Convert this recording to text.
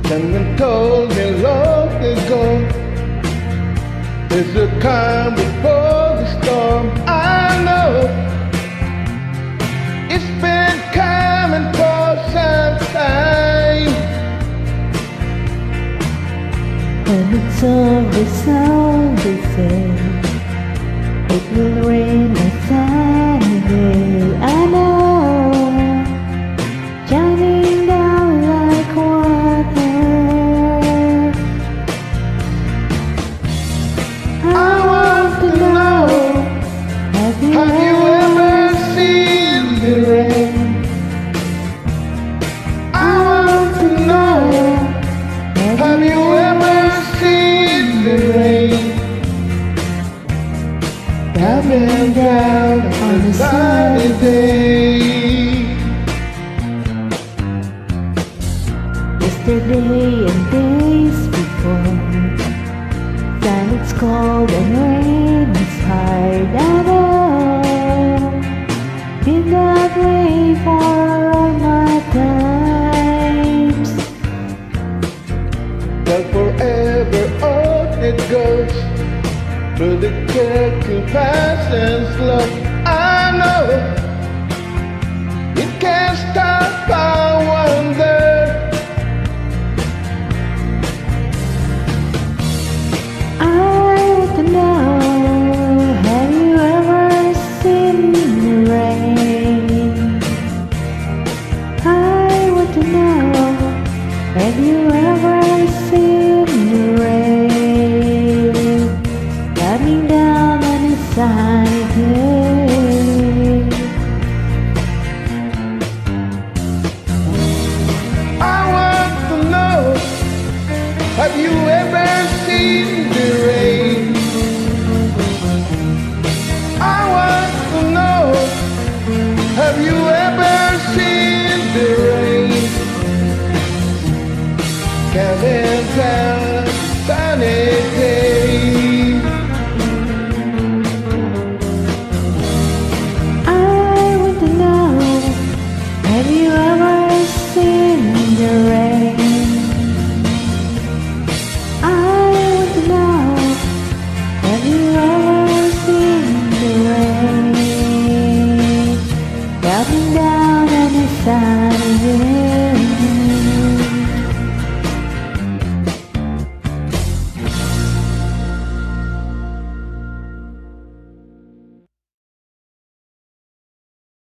Someone told me long ago, there's a calm before the storm. I know it's been coming for some time, when it's over, they say it will rain a sunny day. I know, shining down like water. I want to know, have you ever seen the rain? I want to know, have you ever seen the rain coming down on a sunny day? Yesterday and days before, sun it's cold and rain is hard. I know, been that way for all my times. But forever on it goes, through the curtain fast and slow. I know it can't stop, I wonder. I want to know, have you ever seen the rain? I want to know, have you ever seen the rain coming down on a sunny day? I want to know, have you ever seen the rain? I want to know, have you ever seen the rain coming down sunny